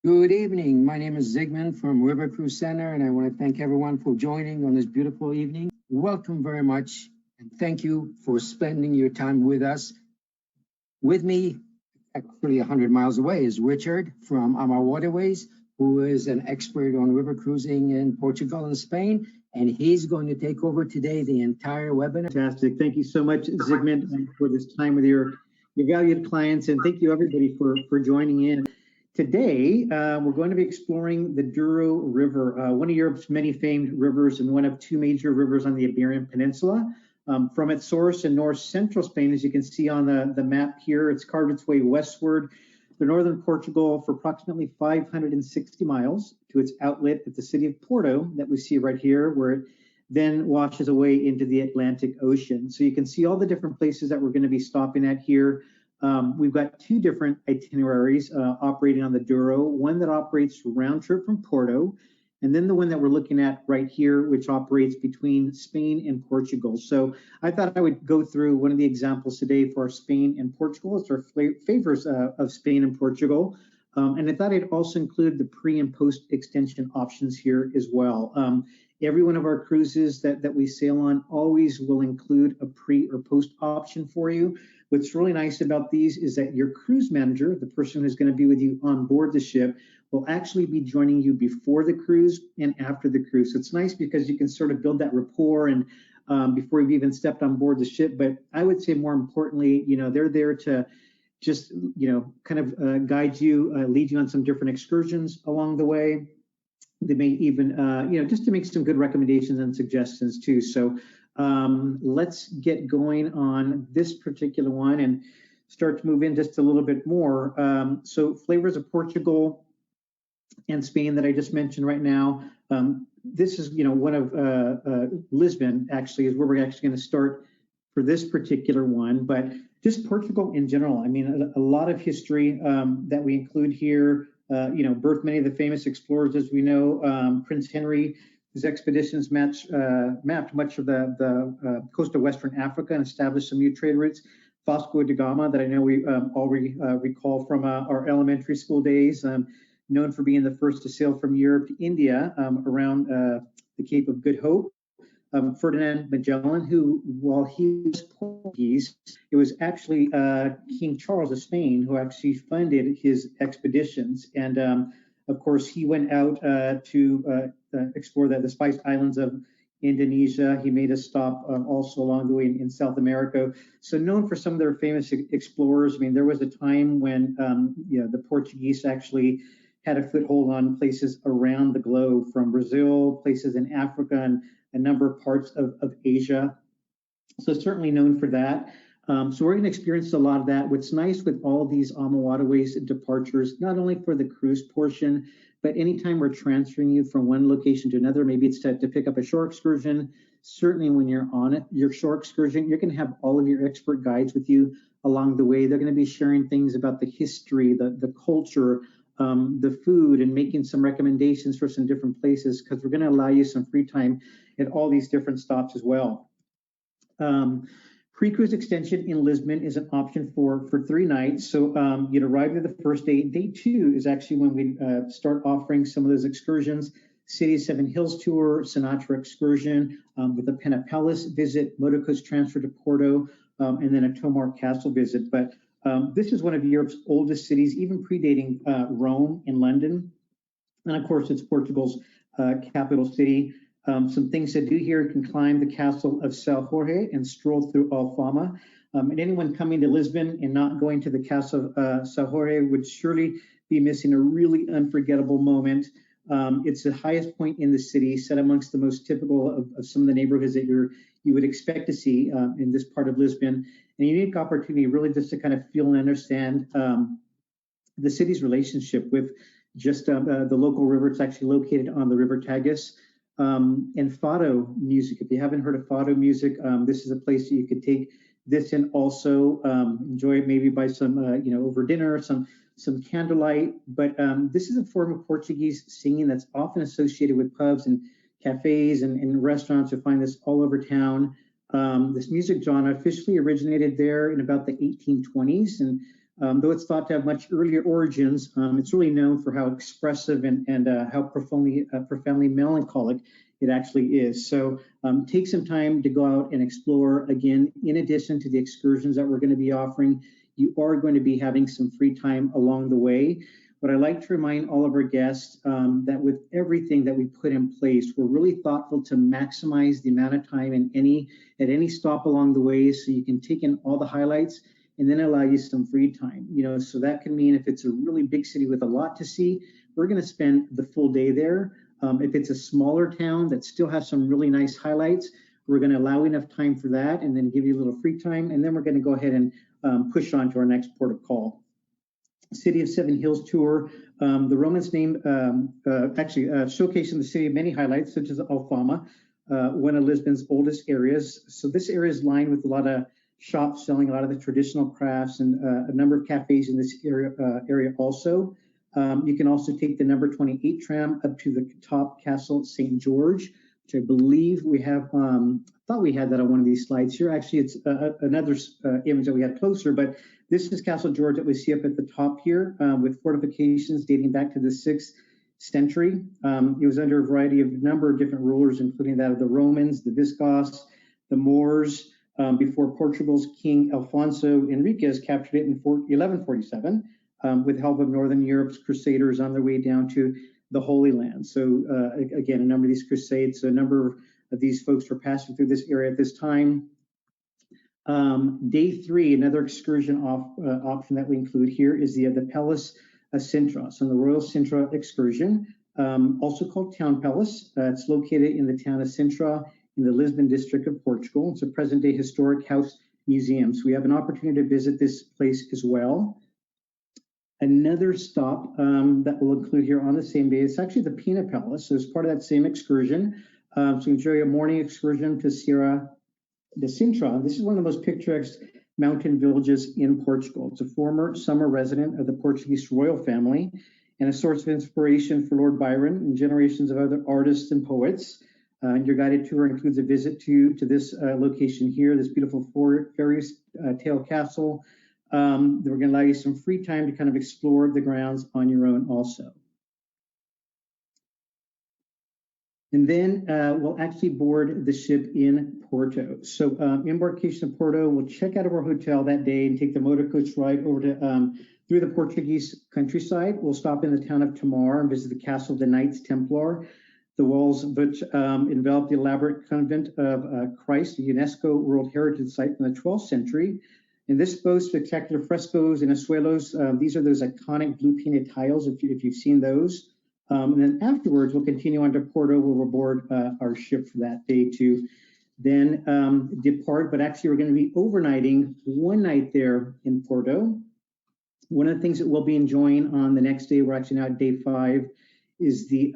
Good evening. My name is Zygmunt from River Cruise Center, and I want to thank everyone for joining on this beautiful evening. Welcome very much, and thank you for spending your time with us. With me, actually 100 miles away, is Richard from AMA Waterways, who is an expert on river cruising in Portugal and Spain, and he's going to take over today the entire webinar. Fantastic. Thank you so much, Zygmunt, for this time with your valued clients, and thank you everybody for joining in. Today, we're going to be exploring the Douro River, one of Europe's many famed rivers and one of two major rivers on the Iberian Peninsula. From its source in north central Spain, as you can see on the map here, it's carved its way westward to northern Portugal for approximately 560 miles to its outlet at the city of Porto that we see right here, where it then washes away into the Atlantic Ocean. So you can see all the different places that we're going to be stopping at here. We've got two different itineraries operating on the Douro, one that operates round trip from Porto, and then the one that we're looking at right here, which operates between Spain and Portugal. So I thought I would go through one of the examples today for Spain and Portugal. It's our favors of Spain and Portugal. And I thought I'd also include the pre and post extension options here as well. Every one of our cruises that we sail on always will include a pre or post option for you. What's really nice about these is that your cruise manager, the person who's going to be with you on board the ship, will actually be joining you before the cruise and after the cruise. So it's nice because you can sort of build that rapport and before you've even stepped on board the ship. But I would say more importantly, they're there to just, kind of guide you, lead you on some different excursions along the way. They may even, just to make some good recommendations and suggestions too. So let's get going on this particular one and start to move in just a little bit more. So flavors of Portugal and Spain that I just mentioned right now. This is, one of Lisbon actually is where we're actually going to start for this particular one. But just Portugal in general, I mean, a lot of history that we include here. Birthed many of the famous explorers, as we know. Prince Henry, his expeditions mapped much of the coast of Western Africa and established some new trade routes. Vasco da Gama, that I know we all recall from our elementary school days, known for being the first to sail from Europe to India around the Cape of Good Hope. Ferdinand Magellan, who, while he was Portuguese, it was actually King Charles of Spain who actually funded his expeditions. And of course, he went out to explore the Spice Islands of Indonesia. He made a stop also along the way in South America. So known for some of their famous explorers. I mean, there was a time when the Portuguese actually had a foothold on places around the globe, from Brazil, places in Africa, and a number of parts of Asia. So certainly known for that. So we're going to experience a lot of that. What's nice with all these AMA Waterways departures, not only for the cruise portion, but anytime we're transferring you from one location to another, maybe it's to pick up a shore excursion. Certainly when you're on your shore excursion, you're going to have all of your expert guides with you along the way. They're going to be sharing things about the history, the culture, the food, and making some recommendations for some different places, because we're going to allow you some free time at all these different stops as well. Pre-cruise extension in Lisbon is an option for 3 nights. So you'd arrive at the first day. Day 2 is actually when we start offering some of those excursions. City 7 Hills Tour, Sinatra Excursion, with a Pina Palace visit, motor coach transfer to Porto, and then a Tomar Castle visit. But this is one of Europe's oldest cities, even predating Rome and London. And of course, it's Portugal's capital city. Some things to do here: you can climb the castle of São Jorge and stroll through Alfama. And anyone coming to Lisbon and not going to the castle of São Jorge would surely be missing a really unforgettable moment. It's the highest point in the city, set amongst the most typical of some of the neighborhoods that you would expect to see in this part of Lisbon. And a unique opportunity really just to kind of feel and understand the city's relationship with just the local river. It's actually located on the River Tagus. And fado music. If you haven't heard of fado music, this is a place that you could take this and also enjoy it maybe by some, over dinner, some candlelight. But this is a form of Portuguese singing that's often associated with pubs and cafes and restaurants. You'll find this all over town. This music genre officially originated there in about the 1820s and Though it's thought to have much earlier origins, it's really known for how expressive and how profoundly melancholic it actually is. So take some time to go out and explore. Again, in addition to the excursions that we're going to be offering, you are going to be having some free time along the way. But I like to remind all of our guests that with everything that we put in place, we're really thoughtful to maximize the amount of time at any stop along the way, so you can take in all the highlights and then allow you some free time. So that can mean if it's a really big city with a lot to see, we're going to spend the full day there. If it's a smaller town that still has some really nice highlights, we're going to allow enough time for that and then give you a little free time. And then we're going to go ahead and push on to our next port of call. City of Seven Hills tour. The Romans named, showcasing the city of many highlights, such as Alfama, one of Lisbon's oldest areas. So this area is lined with a lot of shops selling a lot of the traditional crafts and a number of cafes in this area also. You can also take the number 28 tram up to the top Castle St. George, which I believe we have, I thought we had that on one of these slides here. Actually, it's another image that we had closer, but this is Castle George that we see up at the top here with fortifications dating back to the 6th century. It was under a variety of number of different rulers, including that of the Romans, the Visigoths, the Moors, before Portugal's King Alfonso Enriquez captured it in 1147 with the help of Northern Europe's crusaders on their way down to the Holy Land. So again, a number of these crusades, a number of these folks were passing through this area at this time. Day 3, another excursion option that we include here is the Palace Cintra, so the Royal Cintra excursion, also called Town Palace. It's located in the town of Cintra in the Lisbon district of Portugal. It's a present-day historic house museum, so we have an opportunity to visit this place as well. Another stop that we'll include here on the same day is actually the Pina Palace. So as part of that same excursion, so enjoy a morning excursion to Sierra de Cintra. This is one of the most picturesque mountain villages in Portugal. It's a former summer resident of the Portuguese royal family and a source of inspiration for Lord Byron and generations of other artists and poets. Your guided tour includes a visit to this location here, this beautiful fairy tale castle. We're going to allow you some free time to kind of explore the grounds on your own also. And then we'll actually board the ship in Porto. So embarkation of Porto, we'll check out of our hotel that day and take the motor coach ride over to through the Portuguese countryside. We'll stop in the town of Tamar and visit the castle of the Knights Templar, the walls of which envelop the elaborate convent of Christ, a UNESCO World Heritage Site from the 12th century. And this boasts spectacular frescoes and azuelos. These are those iconic blue painted tiles, if you've seen those. And then afterwards, we'll continue on to Porto, where we'll board our ship for that day to then depart. But actually, we're going to be overnighting one night there in Porto. One of the things that we'll be enjoying on the next day, we're actually now at day 5, is the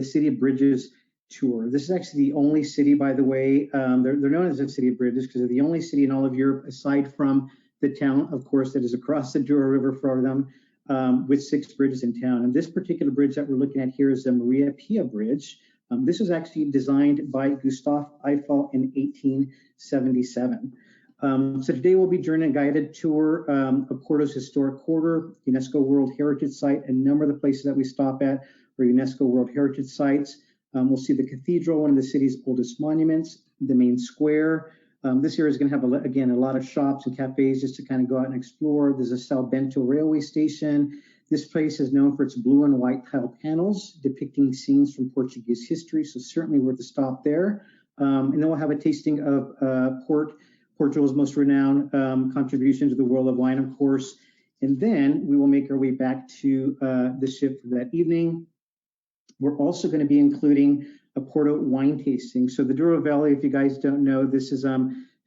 City of Bridges tour. This is actually the only city, by the way, they're known as the City of Bridges because they're the only city in all of Europe, aside from the town, of course, that is across the Douro River for them, with 6 bridges in town. And this particular bridge that we're looking at here is the Maria Pia Bridge. This was actually designed by Gustave Eiffel in 1877. So today we'll be joining a guided tour of Porto's historic quarter, UNESCO World Heritage Site. A number of the places that we stop at are UNESCO World Heritage Sites. We'll see the cathedral, one of the city's oldest monuments, the main square. This area is going to have, again, a lot of shops and cafes just to kind of go out and explore. There's a São Bento railway station. This place is known for its blue and white tile panels depicting scenes from Portuguese history, so certainly worth a stop there. And then we'll have a tasting of Portugal's most renowned contribution to the world of wine, of course. And then we will make our way back to the ship for that evening. We're also going to be including a Porto wine tasting. So the Douro Valley, if you guys don't know, this is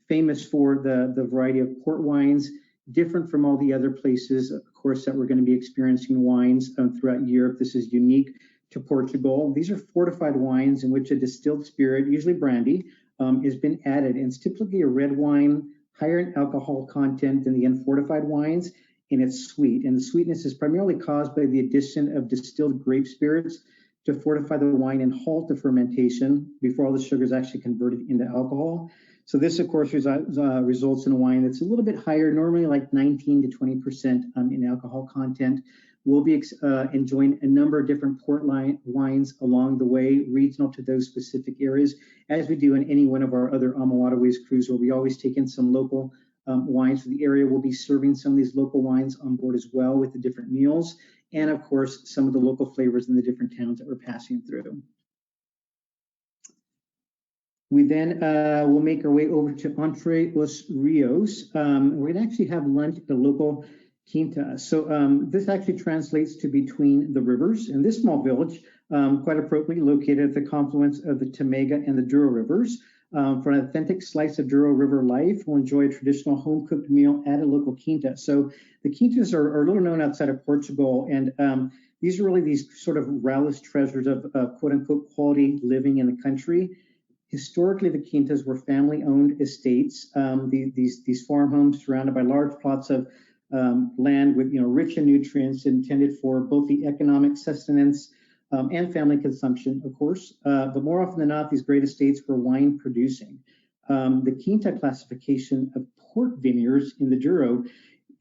famous for the variety of port wines, different from all the other places, of course, that we're going to be experiencing wines throughout Europe. This is unique to Portugal. These are fortified wines in which a distilled spirit, usually brandy, has been added. And it's typically a red wine, higher in alcohol content than the unfortified wines, and it's sweet. And the sweetness is primarily caused by the addition of distilled grape spirits to fortify the wine and halt the fermentation before all the sugar is actually converted into alcohol. So this, of course, results in a wine that's a little bit higher, normally like 19 to 20% in alcohol content. We'll be enjoying a number of different port wines along the way, regional to those specific areas, as we do in any one of our other AMA Waterways cruise, where we always take in some local wines for the area. We'll be serving some of these local wines on board as well with the different meals, and of course, some of the local flavors in the different towns that we're passing through. We then will make our way over to Entre los Rios. We're going to actually have lunch at the local quinta. So this actually translates to between the rivers. And this small village, quite appropriately located at the confluence of the Tamega and the Douro rivers. For an authentic slice of Douro River life, we'll enjoy a traditional home-cooked meal at a local quinta. So the quintas are a little known outside of Portugal, and these are really these sort of rarest treasures of quote-unquote quality living in the country. Historically, the quintas were family-owned estates. These farm homes surrounded by large plots of land with rich in nutrients, intended for both the economic sustenance and family consumption, of course. But more often than not, these great estates were wine producing. The quinta classification of port vineyards in the Douro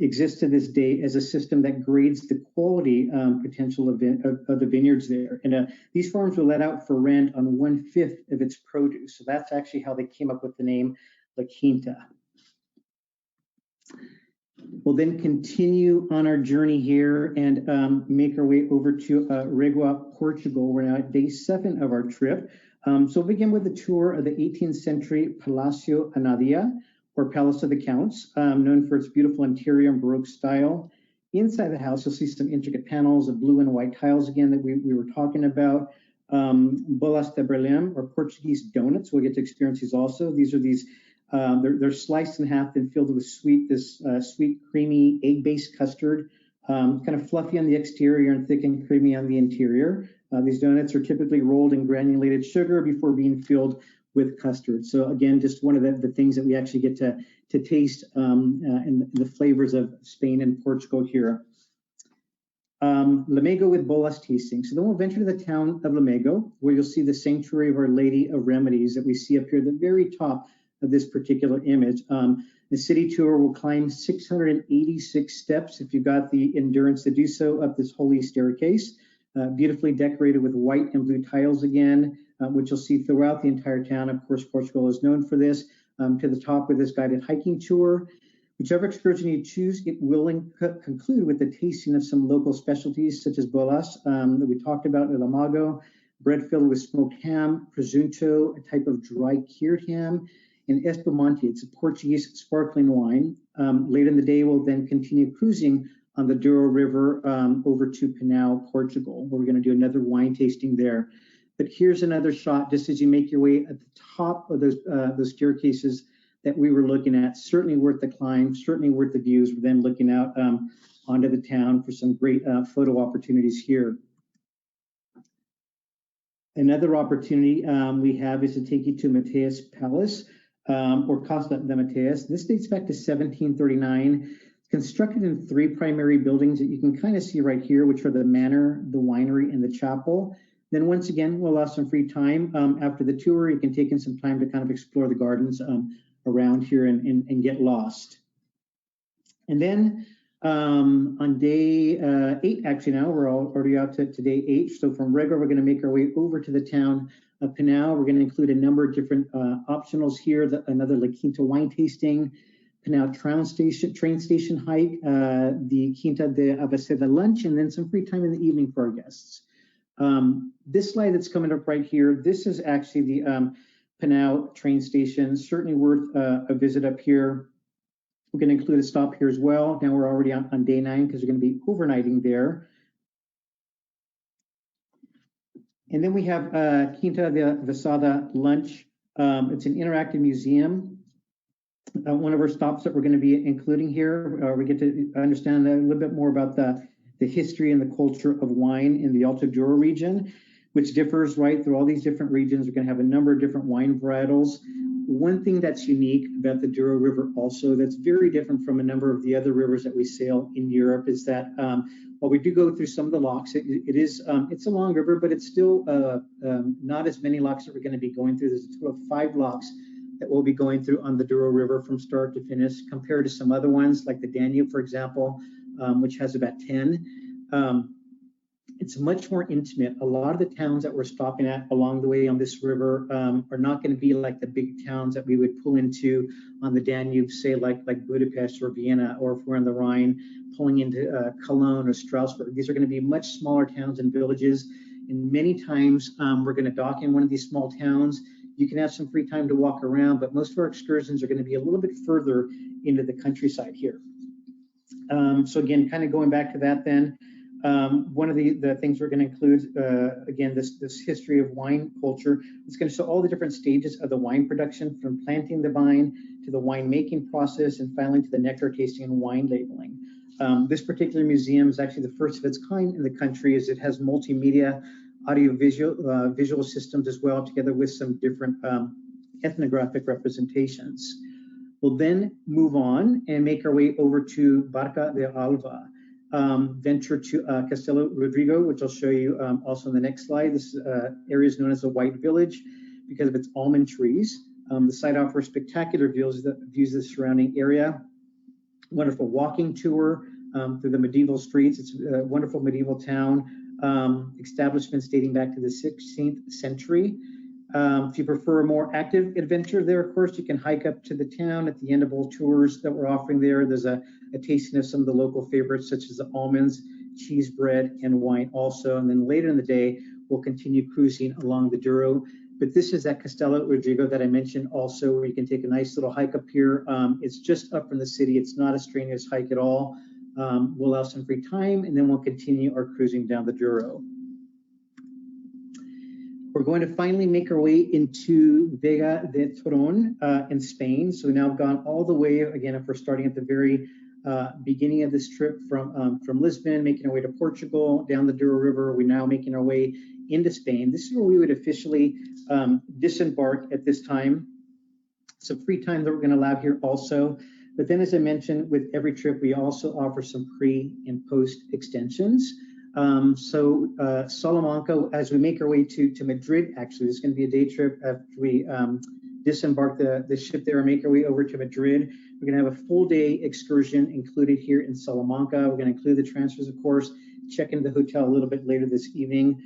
exists to this day as a system that grades the quality potential of the vineyards there. And these farms were let out for rent on 1/5 of its produce. So that's actually how they came up with the name La Quinta. We'll then continue on our journey here and make our way over to Regua, Portugal. We're now at day 7 of our trip. So we'll begin with a tour of the 18th century Palacio Anadia, or Palace of the Counts, known for its beautiful interior and Baroque style. Inside the house, you'll see some intricate panels of blue and white tiles again that we were talking about. Bolas de Berlim, or Portuguese donuts. We'll get to experience these also. These are they're sliced in half and filled with sweet, creamy egg-based custard, kind of fluffy on the exterior and thick and creamy on the interior. These donuts are typically rolled in granulated sugar before being filled with custard. So again, just one of the things that we actually get to taste in the flavors of Spain and Portugal here. Lamego with Bolas tasting. So then we'll venture to the town of Lamego, where you'll see the sanctuary of Our Lady of Remedies that we see up here at the very top of this particular image. The city tour will climb 686 steps if you've got the endurance to do so up this holy staircase, beautifully decorated with white and blue tiles again, which you'll see throughout the entire town. Of course, Portugal is known for this. To the top with this guided hiking tour. Whichever excursion you choose, it will conclude with the tasting of some local specialties such as bolas that we talked about in Lamego, bread filled with smoked ham, presunto, a type of dry cured ham, and espumante. It's a Portuguese sparkling wine. Later in the day, we'll then continue cruising on the Douro River over to Pina, Portugal, where we're going to do another wine tasting there. But here's another shot just as you make your way at the top of those staircases that we were looking at. Certainly worth the climb, certainly worth the views. We're then looking out onto the town for some great photo opportunities here. Another opportunity we have is to take you to Matthias Palace, or Casa de Matthias. This dates back to 1739. It's constructed in 3 primary buildings that you can kind of see right here, which are the manor, the winery, and the chapel. Then once again, we'll have some free time after the tour. You can take in some time to kind of explore the gardens around here and get lost. And then on day 8, actually now, we're already out to day 8. So from Regua, we're going to make our way over to the town of Pina. We're going to include a number of different optionals here, another La Quinta wine tasting, Pina train station hike, the Quinta de Aveceda lunch, and then some free time in the evening for our guests. This slide that's coming up right here, this is actually the Pina train station. Certainly worth a visit up here. We're going to include a stop here as well. Now we're already on day 9 because we're going to be overnighting there. And then we have Quinta de Aveceda lunch. It's an interactive museum. One of our stops that we're going to be including here, we get to understand a little bit more about the history and the culture of wine in the Alto Douro region, which differs right through all these different regions. We're going to have a number of different wine varietals. One thing that's unique about the Douro River also that's very different from a number of the other rivers that we sail in Europe is that while we do go through some of the locks, it's a long river, but it's still not as many locks that we're going to be going through. There's a total of 5 locks that we'll be going through on the Douro River from start to finish, compared to some other ones like the Danube, for example, which has about 10. It's much more intimate. A lot of the towns that we're stopping at along the way on this river are not going to be like the big towns that we would pull into on the Danube, say like Budapest or Vienna, or if we're on the Rhine, pulling into Cologne or Strasbourg. These are going to be much smaller towns and villages. And many times we're going to dock in one of these small towns. You can have some free time to walk around, but most of our excursions are going to be a little bit further into the countryside here. So again, kind of going back to that then, one of the things we're going to include, again, this history of wine culture. It's going to show all the different stages of the wine production, from planting the vine to the wine making process, and finally to the nectar tasting and wine labeling. This particular museum is actually the first of its kind in the country, as it has multimedia, audio-visual visual systems as well, together with some different ethnographic representations. We'll then move on and make our way over to Barca de Alva. Venture to Castelo Rodrigo, which I'll show you also in the next slide. This area is known as the White Village because of its almond trees. The site offers spectacular views of the surrounding area. Wonderful walking tour through the medieval streets. It's a wonderful medieval town. Establishments dating back to the 16th century. If you prefer a more active adventure there, of course, you can hike up to the town. At the end of all tours that we're offering there, there's a tasting of some of the local favorites, such as the almonds, cheese bread, and wine also. And then later in the day, we'll continue cruising along the Douro. But this is that Castelo Rodrigo that I mentioned also, where you can take a nice little hike up here. It's just up from the city. It's not a strenuous hike at all. We'll have some free time, and then we'll continue our cruising down the Douro. We're going to finally make our way into Vega de Toron in Spain. So we've now gone all the way, again, if we're starting at the very beginning of this trip from Lisbon, making our way to Portugal, down the Douro River, we're now making our way into Spain. This is where we would officially disembark at this time. Some free time that we're going to allow here also. But then, as I mentioned, with every trip, we also offer some pre and post extensions. Salamanca, as we make our way to Madrid, actually, this is going to be a day trip after we disembark the ship there and make our way over to Madrid. We're going to have a full day excursion included here in Salamanca. We're going to include the transfers, of course, check into the hotel a little bit later this evening.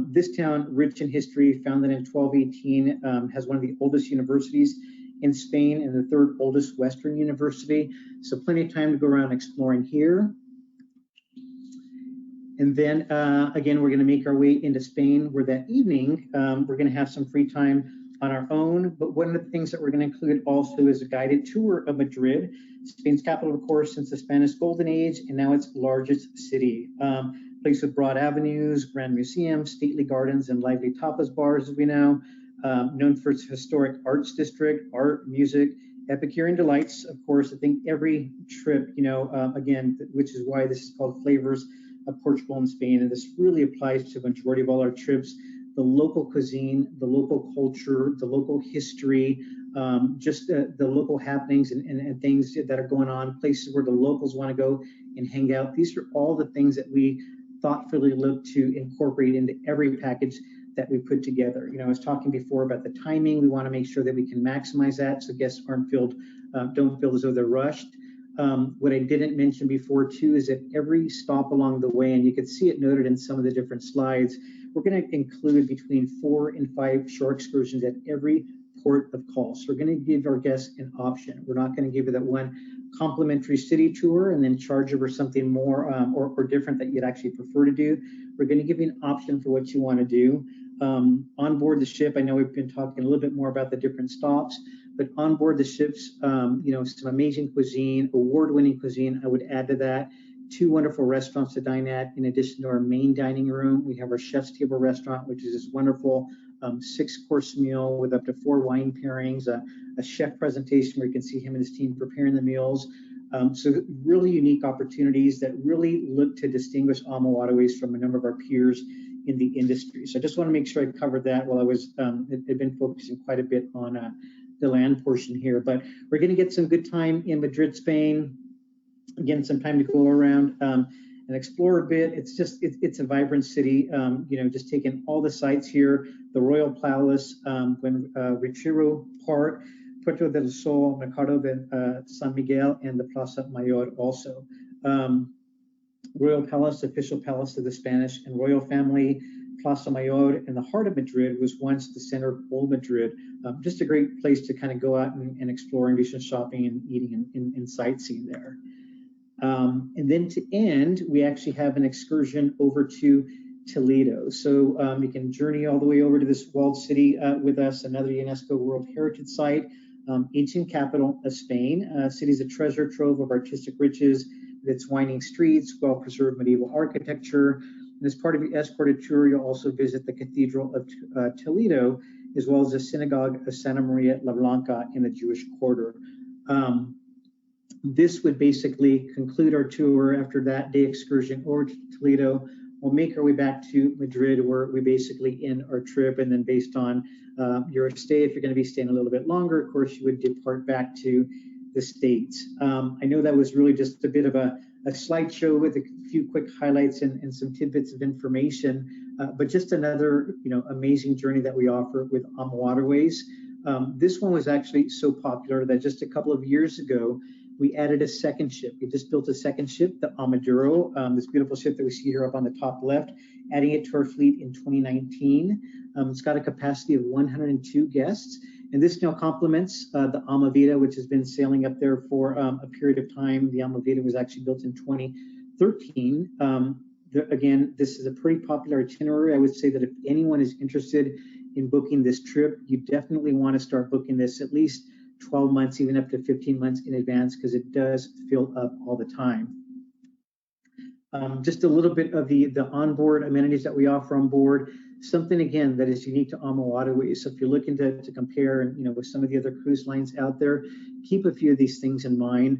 This town, rich in history, founded in 1218, has one of the oldest universities in Spain and the third oldest Western university. So plenty of time to go around exploring here. And then again, we're going to make our way into Spain, where that evening we're going to have some free time on our own. But one of the things that we're going to include also is a guided tour of Madrid, Spain's capital, of course, since the Spanish Golden Age, and now its largest city. Place with broad avenues, grand museums, stately gardens, and lively tapas bars, as we know. Known for its historic arts district, art, music, epicurean delights. Of course, I think every trip, again, which is why this is called Flavors of Portugal and Spain, and this really applies to the majority of all our trips. The local cuisine, the local culture, the local history, just the local happenings and things that are going on, places where the locals want to go and hang out. These are all the things that we thoughtfully look to incorporate into every package that we put together. I was talking before about the timing. We want to make sure that we can maximize that so guests don't feel as though they're rushed. What I didn't mention before too is that every stop along the way, and you can see it noted in some of the different slides, we're going to include between 4 and 5 shore excursions at every port of call. So we're going to give our guests an option. We're not going to give you that one complimentary city tour and then charge you for something more or different that you'd actually prefer to do. We're going to give you an option for what you want to do. On board the ship, I know we've been talking a little bit more about the different stops, but on board the ships, some amazing cuisine, award-winning cuisine. I would add to that 2 wonderful restaurants to dine at. In addition to our main dining room, we have our Chef's Table restaurant, which is this wonderful 6-course meal with up to 4 wine pairings, a chef presentation where you can see him and his team preparing the meals. So really unique opportunities that really look to distinguish AMA Waterways from a number of our peers in the industry. So I just want to make sure I covered that while I was had been focusing quite a bit on the land portion here. But we're going to get some good time in Madrid, Spain. Again, some time to go around and explore a bit. It's a vibrant city. Just taking all the sites here: the Royal Palace, Retiro Park, Puerto del Sol, Mercado de San Miguel, and the Plaza Mayor also. Royal Palace, official palace of the Spanish and royal family. Plaza Mayor in the heart of Madrid was once the center of old Madrid. Just a great place to kind of go out and explore and do some shopping and eating and sightseeing there. And then to end, we actually have an excursion over to Toledo. So you can journey all the way over to this walled city with us, another UNESCO World Heritage Site, ancient capital of Spain. City's a treasure trove of artistic riches, with its winding streets, well-preserved medieval architecture. And as part of the escorted tour, you'll also visit the Cathedral of Toledo, as well as the Synagogue of Santa Maria la Blanca in the Jewish quarter. This would basically conclude our tour. After that day excursion over to Toledo, we'll make our way back to Madrid, where we basically end our trip. And then based on your stay, if you're going to be staying a little bit longer, of course, you would depart back to the States. I know that was really just a bit of a slideshow with a few quick highlights and some tidbits of information, but just another amazing journey that we offer with AMA Waterways. This one was actually so popular that just a couple of years ago, we added a second ship. We just built a second ship, the Amaduro, this beautiful ship that we see here up on the top left, adding it to our fleet in 2019. It's got a capacity of 102 guests. And this now complements the AMA Vida, which has been sailing up there for a period of time. The AMA Vida was actually built in 2013. Again, this is a pretty popular itinerary. I would say that if anyone is interested in booking this trip, you definitely want to start booking this at least 12 months, even up to 15 months in advance, because it does fill up all the time. Just a little bit of the onboard amenities that we offer on board. Something again that is unique to AMA Waterways. So if you're looking to compare, with some of the other cruise lines out there, keep a few of these things in mind.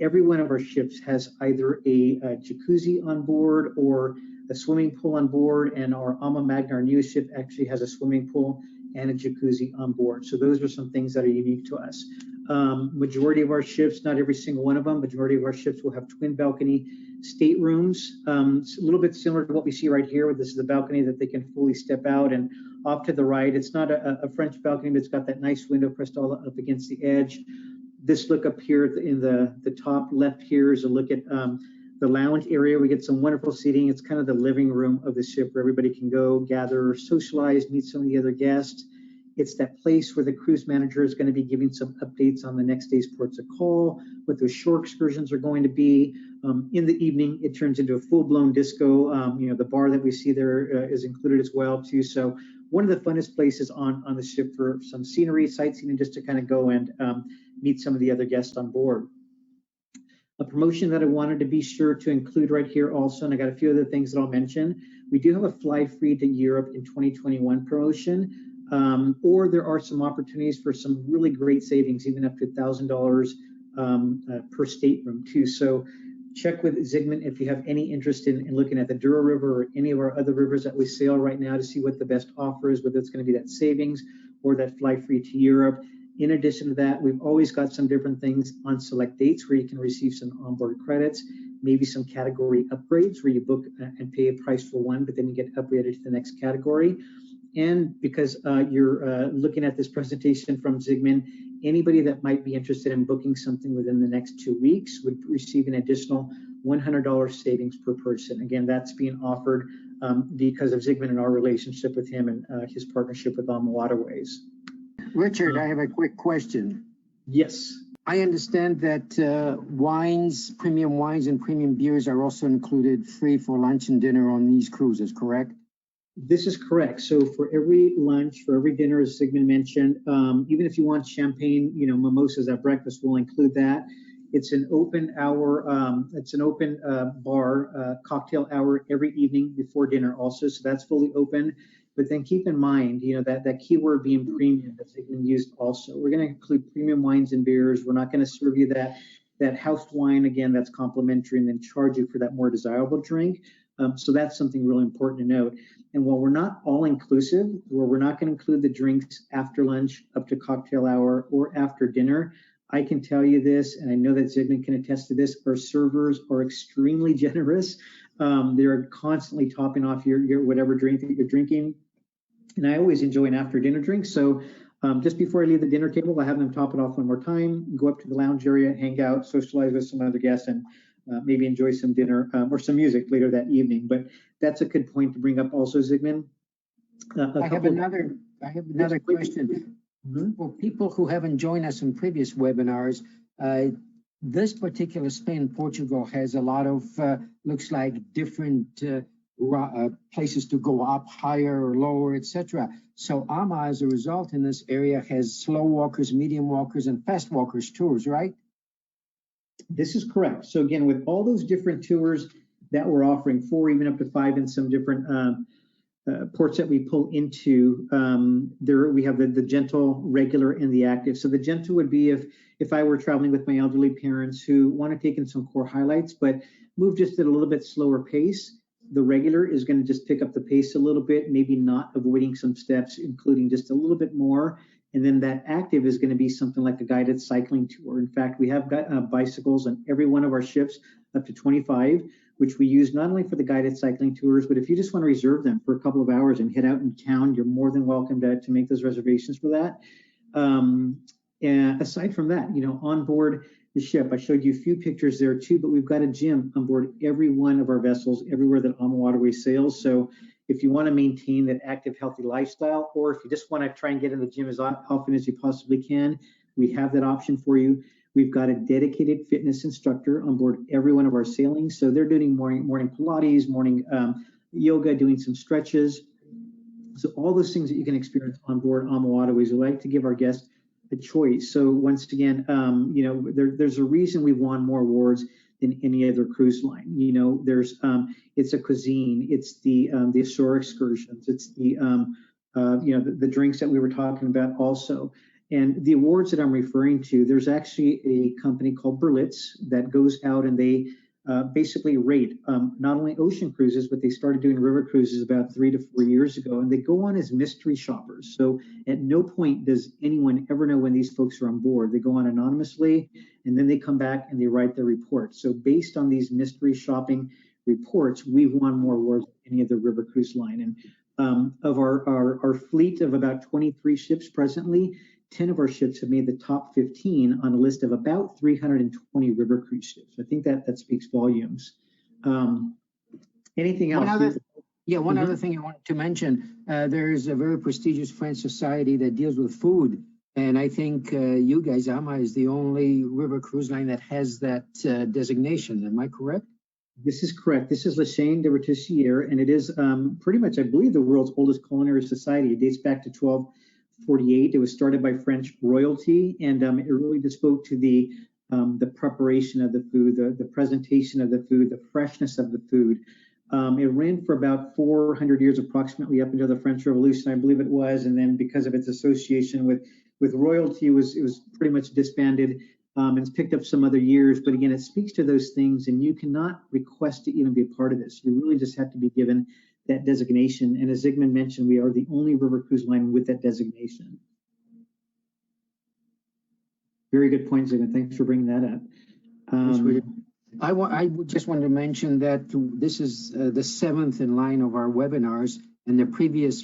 Every one of our ships has either a jacuzzi on board or a swimming pool on board, and our AMA Magna, our newest ship, actually has a swimming pool and a jacuzzi on board. So those are some things that are unique to us. Majority of our ships, not every single one of them, majority of our ships will have twin balcony staterooms. It's a little bit similar to what we see right here, where this is the balcony that they can fully step out, and off to the right, it's not a French balcony, but it's got that nice window pressed all up against the edge. This look up here in the top left here is a look at the lounge area. We get some wonderful seating. It's kind of the living room of the ship where everybody can go, gather, socialize, meet some of the other guests. It's that place where the cruise manager is going to be giving some updates on the next day's ports of call, what those shore excursions are going to be. In the evening, it turns into a full-blown disco. The bar that we see there is included as well, too. So one of the funnest places on the ship for some scenery, sightseeing, and just to kind of go and meet some of the other guests on board. A promotion that I wanted to be sure to include right here also, and I got a few other things that I'll mention. We do have a Fly Free to Europe in 2021 promotion. Or there are some opportunities for some really great savings, even up to $1,000 per stateroom too. So check with Zygmunt if you have any interest in looking at the Douro River or any of our other rivers that we sail right now to see what the best offer is, whether it's going to be that savings or that Fly Free to Europe. In addition to that, we've always got some different things on select dates where you can receive some onboard credits, maybe some category upgrades where you book and pay a price for one, but then you get upgraded to the next category. And because you're looking at this presentation from Zygmunt, anybody that might be interested in booking something within the next 2 weeks would receive an additional $100 savings per person. Again, that's being offered because of Zygmunt and our relationship with him and his partnership with AMA Waterways. Richard, I have a quick question. Yes. I understand that wines, premium wines and premium beers are also included free for lunch and dinner on these cruises, correct? This is correct. So for every lunch, for every dinner, as Zygmunt mentioned, even if you want champagne, mimosas at breakfast, we'll include that. It's an open hour, it's an open bar, cocktail hour every evening before dinner also. So that's fully open. But then keep in mind, that keyword being premium that Zygmunt used also. We're going to include premium wines and beers. We're not going to serve you that house wine, again, that's complimentary, and then charge you for that more desirable drink. So that's something really important to note. And while we're not all inclusive, where we're not going to include the drinks after lunch up to cocktail hour or after dinner, I can tell you this, and I know that Zygmunt can attest to this, our servers are extremely generous. They're constantly topping off your whatever drink that you're drinking. And I always enjoy an after dinner drink. So just before I leave the dinner table, I have them top it off one more time, go up to the lounge area, hang out, socialize with some other guests, and maybe enjoy some dinner or some music later that evening. But that's a good point to bring up also, Zygmunt. I have another question. Mhm. For people who haven't joined us in previous webinars, this particular Spain and Portugal has a lot of, looks like different places to go up, higher or lower, etc. So AMA, as a result, in this area has slow walkers, medium walkers, and fast walkers tours, right? This is correct. So again, with all those different tours that we're offering, 4, even up to 5 in some different ports that we pull into, there we have the gentle, regular, and the active. So the gentle would be if I were traveling with my elderly parents who want to take in some core highlights, but move just at a little bit slower pace. The regular is going to just pick up the pace a little bit, maybe not avoiding some steps, including just a little bit more. And then that active is going to be something like a guided cycling tour. In fact, we have got bicycles on every one of our ships, up to 25, which we use not only for the guided cycling tours, but if you just want to reserve them for a couple of hours and head out in town, you're more than welcome to make those reservations for that. And aside from that, on board the ship, I showed you a few pictures there too, but we've got a gym on board every one of our vessels, everywhere that AMA Waterways sails. So if you want to maintain that active, healthy lifestyle, or if you just want to try and get in the gym as often as you possibly can, we have that option for you. We've got a dedicated fitness instructor on board every one of our sailings. So they're doing morning Pilates, morning yoga, doing some stretches. So all those things that you can experience on board AMA Waterways, we like to give our guests a choice. So once again, there's a reason we've won more awards than any other cruise line. There's it's a cuisine, it's the ashore excursions, it's the drinks that we were talking about also. And the awards that I'm referring to, there's actually a company called Berlitz that goes out and they basically rate not only ocean cruises, but they started doing river cruises about 3 to 4 years ago, and they go on as mystery shoppers. So at no point does anyone ever know when these folks are on board. They go on anonymously, and then they come back and they write their report. So based on these mystery shopping reports, we've won more awards than any other river cruise line. And of our fleet of about 23 ships presently, 10 of our ships have made the top 15 on a list of about 320 river cruise ships. I think that speaks volumes. Anything else? One other thing I wanted to mention, there's a very prestigious French society that deals with food. And I think you guys, AMA, is the only river cruise line that has that designation. Am I correct? This is correct. This is La Chaîne de Rôtissière, and it is pretty much, I believe, the world's oldest culinary society. It dates back to 1248. It was started by French royalty, and it really just spoke to the preparation of the food, the presentation of the food, the freshness of the food. It ran for about 400 years approximately, up until the French Revolution, I believe it was, and then because of its association with royalty, it was pretty much disbanded. It's picked up some other years, but again, it speaks to those things, and you cannot request to even be a part of this. You really just have to be given that designation. And as Zygmunt mentioned, we are the only river cruise line with that designation. Very good point, Zygmunt. Thanks for bringing that up. I just wanted to mention that this is the 7th in line of our webinars, and the previous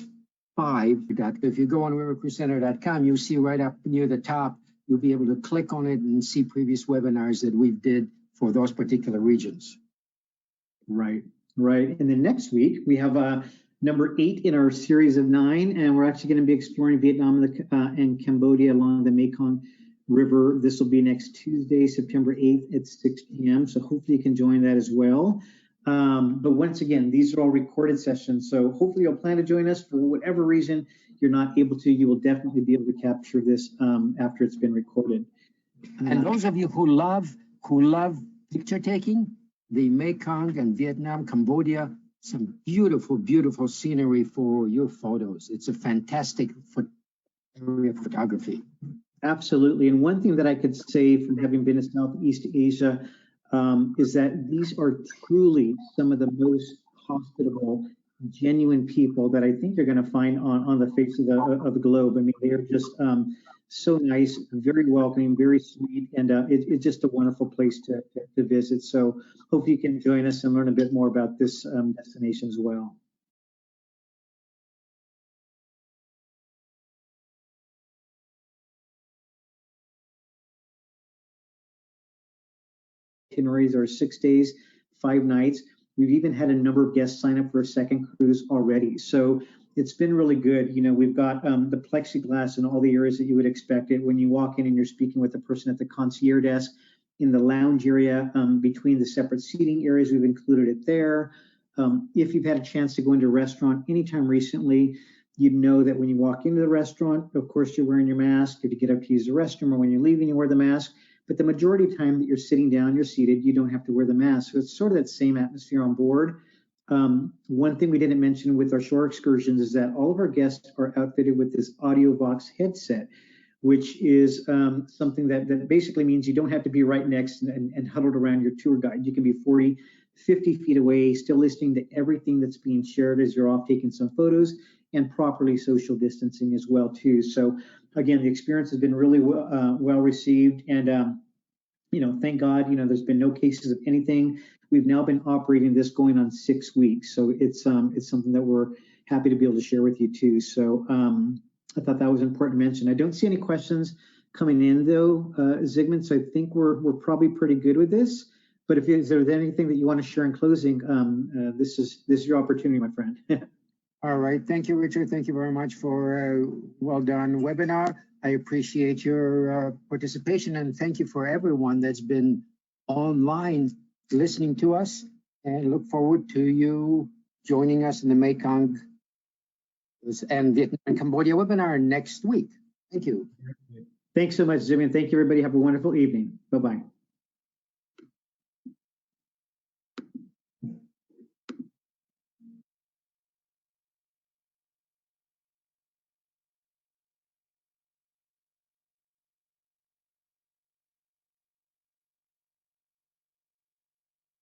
5. If you go on rivercruisecenter.com, you'll see right up near the top, you'll be able to click on it and see previous webinars that we did for those particular regions. Right. And then next week, we have number 8 in our series of 9, and we're actually going to be exploring Vietnam and Cambodia along the Mekong River. This will be next Tuesday, September 8th at 6 p.m. So hopefully you can join that as well. But once again, these are all recorded sessions. So hopefully you'll plan to join us. For whatever reason you're not able to, you will definitely be able to capture this after it's been recorded. And those of you who love picture taking, the Mekong and Vietnam, Cambodia, some beautiful, beautiful scenery for your photos. It's a fantastic area of photography. Absolutely. And one thing that I could say from having been to Southeast Asia is that these are truly some of the most hospitable, genuine people that I think you're going to find on the face of the globe. I mean, they are just So nice, very welcoming, very sweet, and it's just a wonderful place to visit. So hope you can join us and learn a bit more about this destination as well. Itineraries are 6 days, 5 nights. We've even had a number of guests sign up for a second cruise already. So it's been really good. You know, we've got the plexiglass in all the areas that you would expect it. When you walk in and you're speaking with the person at the concierge desk, in the lounge area, between the separate seating areas, we've included it there. If you've had a chance to go into a restaurant anytime recently, you'd know that when you walk into the restaurant, of course, you're wearing your mask. If you get up to use the restroom or when you're leaving, you wear the mask. But the majority of the time that you're sitting down, you're seated, you don't have to wear the mask. So it's sort of that same atmosphere on board. One thing we didn't mention with our shore excursions is that all of our guests are outfitted with this AudioVox headset, which is something that basically means you don't have to be right next and huddled around your tour guide. You can be 40, 50 feet away, still listening to everything that's being shared as you're off taking some photos, and properly social distancing as well too. So again, the experience has been really well received, and you know, thank God, you know, there's been no cases of anything. We've now been operating this going on 6 weeks, so it's something that we're happy to be able to share with you too. So I thought that was important to mention. I don't see any questions coming in though, Zygmunt. So I think we're probably pretty good with this. But if is there anything that you want to share in closing, this is your opportunity, my friend. All right. Thank you, Richard. Thank you very much for a well done webinar. I appreciate your participation, and thank you for everyone that's been online listening to us, and look forward to you joining us in the Mekong and Vietnam and Cambodia webinar next week. Thank you. Thanks so much, Jimmy. And thank you, everybody. Have a wonderful evening. Bye-bye.